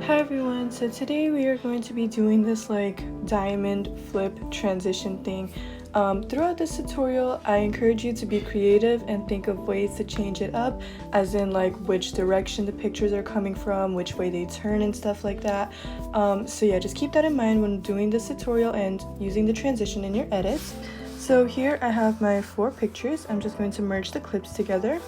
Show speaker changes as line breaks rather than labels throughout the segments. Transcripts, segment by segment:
Hi everyone, so today we are going to be doing this like diamond flip transition thing. Throughout this tutorial, I encourage you to be creative and think of ways to change it up, as in like which direction the pictures are coming from, which way they turn and stuff like that. So yeah, just keep that in mind when doing this tutorial and using the transition in your edits. So here I have my 4 pictures. I'm just going to merge the clips together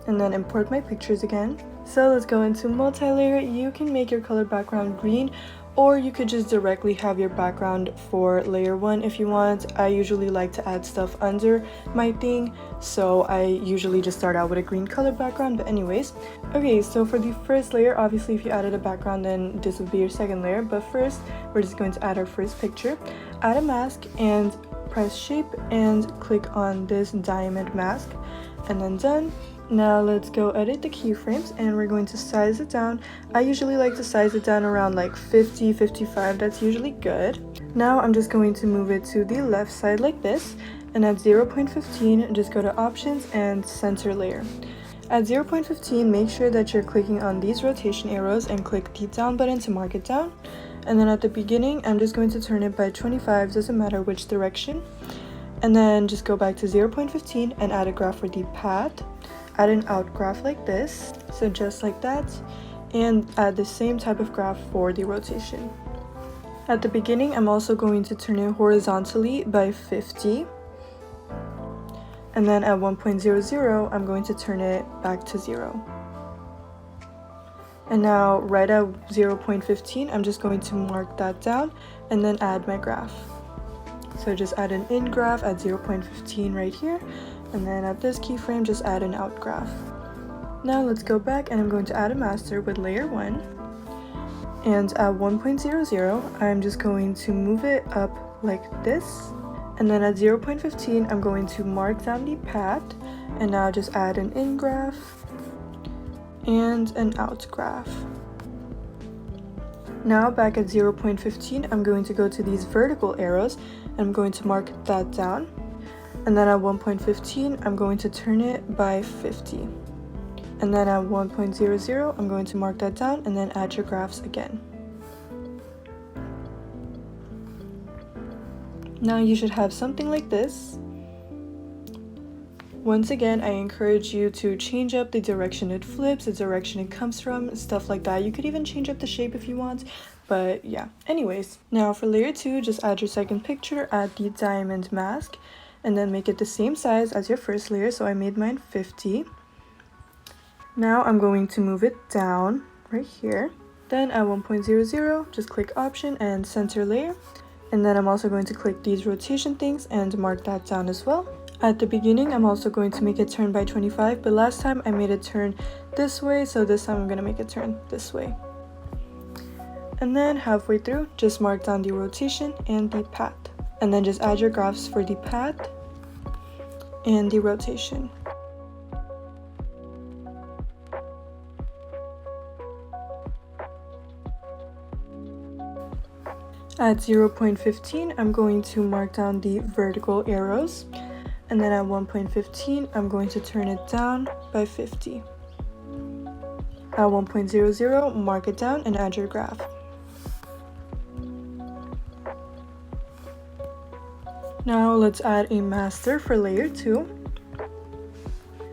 and then import my pictures again. So let's go into multi-layer. You can make your color background green, or you could just directly have your background for layer 1 if you want. I usually like to add stuff under my thing, so I usually just start out with a green color background, but anyways. Okay, so for the first layer, obviously if you added a background, then this would be your second layer, but first we're just going to add our first picture. Add a mask and press shape and click on this diamond mask, and then done. Now let's go edit the keyframes and we're going to size it down. I usually like to size it down around like 50, 55, that's usually good. Now I'm just going to move it to the left side like this, and at 0.15 just go to options and center layer. At 0.15 make sure that you're clicking on these rotation arrows and click the down button to mark it down. And then at the beginning I'm just going to turn it by 25, doesn't matter which direction. And then just go back to 0.15 and add a graph for the path. Add an out graph like this, so just like that, and add the same type of graph for the rotation. At the beginning, I'm also going to turn it horizontally by 50, and then at 1.00, I'm going to turn it back to 0. And now, right at 0.15, I'm just going to mark that down, and then add my graph. So just add an in graph at 0.15 right here, and then at this keyframe just add an out graph. Now let's go back and I'm going to add a master with layer 1, and at 1.00 I'm just going to move it up like this, and then at 0.15 I'm going to mark down the path, and now just add an in graph and an out graph. Now back at 0.15 I'm going to go to these vertical arrows and I'm going to mark that down. And then at 1.15, I'm going to turn it by 50. And then at 1.00, I'm going to mark that down and then add your graphs again. Now you should have something like this. Once again, I encourage you to change up the direction it flips, the direction it comes from, stuff like that. You could even change up the shape if you want, but yeah. Anyways, now for layer 2, just add your second picture, add the diamond mask, and then make it the same size as your first layer, so I made mine 50. Now I'm going to move it down right here. Then at 1.00, just click option and center layer. And then I'm also going to click these rotation things and mark that down as well. At the beginning, I'm also going to make it turn by 25, but last time I made it turn this way, so this time I'm going to make it turn this way. And then halfway through, just mark down the rotation and the path. And then just add your graphs for the path and the rotation. At 0.15, I'm going to mark down the vertical arrows. And then at 1.15, I'm going to turn it down by 50. At 1.00, mark it down and add your graph. Now let's add a master for layer 2.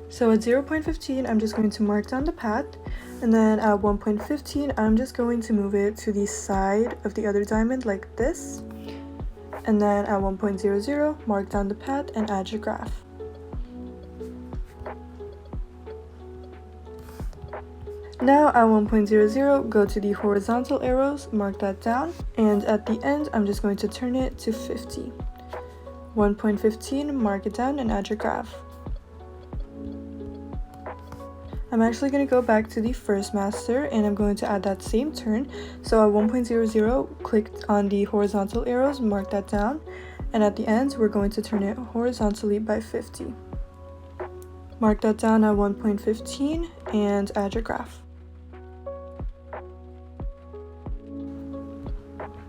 So at 0.15, I'm just going to mark down the path, and then at 1.15, I'm just going to move it to the side of the other diamond like this. And then at 1.00, mark down the path and add your graph. Now at 1.00, go to the horizontal arrows, mark that down, and at the end, I'm just going to turn it to 50. 1.15, mark it down and add your graph. I'm actually going to go back to the first master and I'm going to add that same turn. So at 1.00, click on the horizontal arrows, mark that down, and at the end, we're going to turn it horizontally by 50. Mark that down at 1.15 and add your graph.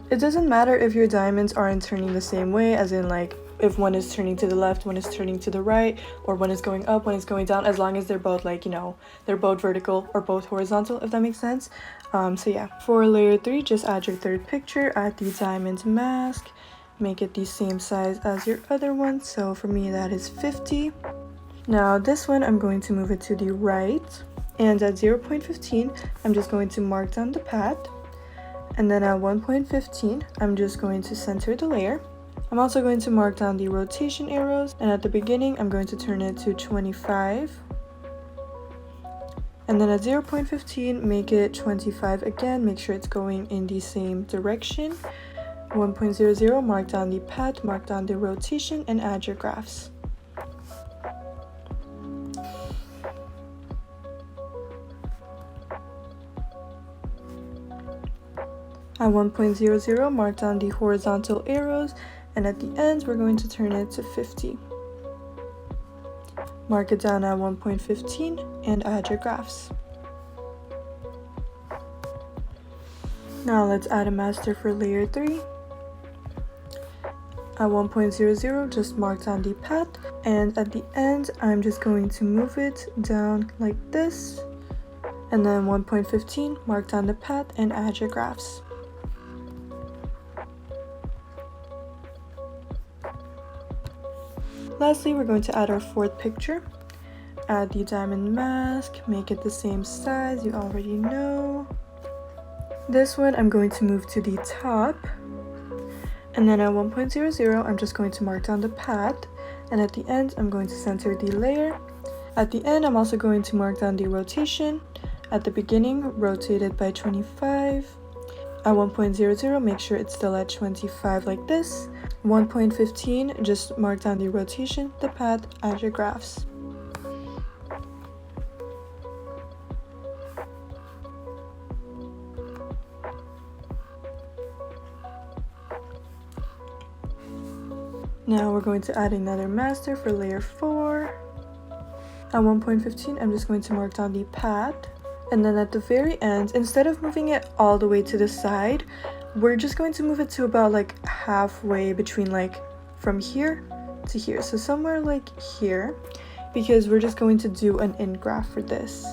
It doesn't matter if your diamonds aren't turning the same way, as in like if one is turning to the left, one is turning to the right, or one is going up, one is going down, as long as they're both like, you know, they're both vertical or both horizontal, if that makes sense. So yeah, for layer 3, just add your third picture, add the diamond mask, make it the same size as your other one. So for me that is 50. Now this one I'm going to move it to the right, and at 0.15 I'm just going to mark down the path, and then at 1.15 I'm just going to center the layer. I'm also going to mark down the rotation arrows, and at the beginning I'm going to turn it to 25, and then at 0.15 make it 25 again, make sure it's going in the same direction. 1.00 mark down the path, mark down the rotation, and add your graphs. At 1.00 mark down the horizontal arrows, and at the ends we're going to turn it to 50. Mark it down at 1.15 and add your graphs. Now let's add a master for layer 3. At 1.00 just mark down the path, and at the end I'm just going to move it down like this, and then 1.15 mark down the path and add your graphs. Lastly, we're going to add our fourth picture. Add the diamond mask, make it the same size, you already know. This one I'm going to move to the top, and then at 1.00 I'm just going to mark down the path, and at the end I'm going to center the layer. At the end I'm also going to mark down the rotation. At the beginning, rotate it by 25. At 1.00 make sure it's still at 25 like this. 1.15 just mark down the rotation, the path, add your graphs. Now we're going to add another master for layer 4. At 1.15 I'm just going to mark down the path, and then at the very end, instead of moving it all the way to the side, we're just going to move it to about like halfway between, like from here to here, so somewhere like here, because we're just going to do an end graph for this.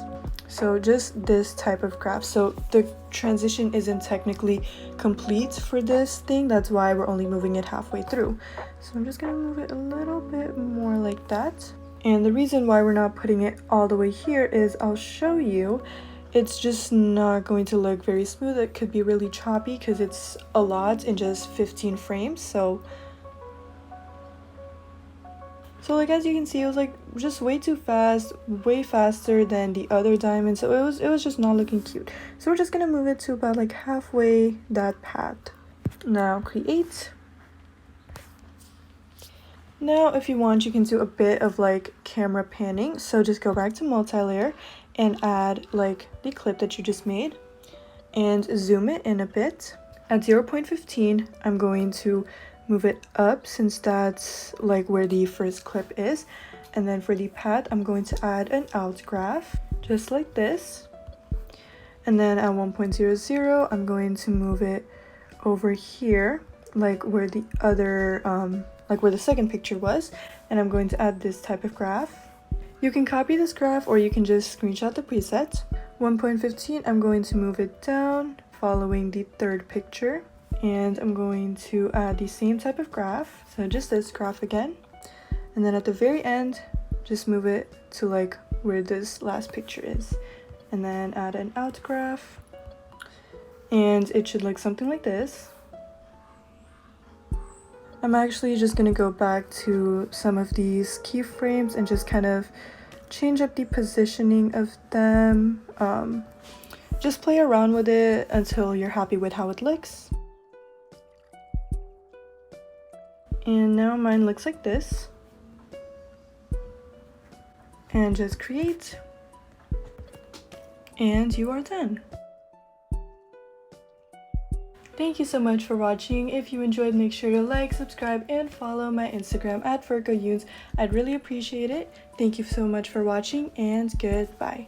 So just this type of graph, so the transition isn't technically complete for this thing, that's why we're only moving it halfway through. So I'm just gonna move it a little bit more like that. And the reason why we're not putting it all the way here is, I'll show you, it's just not going to look very smooth. It could be really choppy because it's a lot in just 15 frames. So like as you can see, it was like just way too fast, way faster than the other diamond, so it was just not looking cute. So we're just gonna move it to about like halfway that path. Now create. Now if you want, you can do a bit of like camera panning, so just go back to multi-layer and add like the clip that you just made and zoom it in a bit. At 0.15 I'm going to move it up, since that's like where the first clip is, and then for the path I'm going to add an out graph just like this, and then at 1.00 I'm going to move it over here, like where the other like where the second picture was, and I'm going to add this type of graph. You can copy this graph or you can just screenshot the preset. 1.15 I'm going to move it down following the third picture, and I'm going to add the same type of graph, so just this graph again, and then at the very end just move it to like where this last picture is, and then add an out graph, and it should look something like this. I'm actually just going to go back to some of these keyframes and just kind of change up the positioning of them. Just play around with it until you're happy with how it looks. And now mine looks like this. And just create. And you are done. Thank you so much for watching. If you enjoyed, make sure to like, subscribe, and follow my Instagram @VirgoYunes. I'd really appreciate it. Thank you so much for watching, and goodbye.